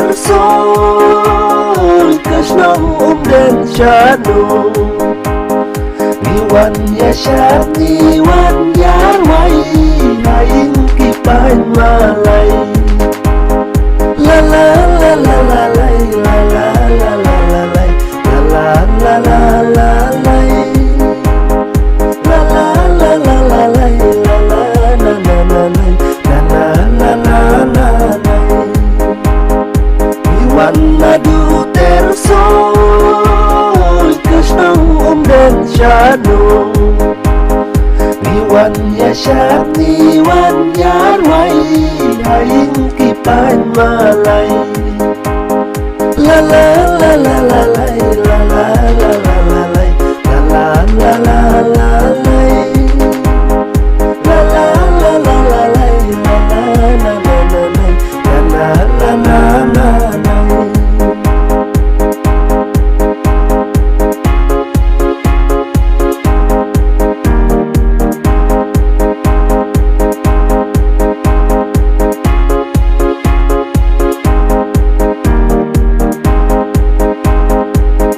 tersol Kashnam dan shanu Niwan ya shat niwan ya mai Hain kipan malay La la la la la la la la la la la la la la la la Madu tersol Kashnam dan shanu Niwan ya shat niwan ya mai Hain kipan malay La la la la la la la la la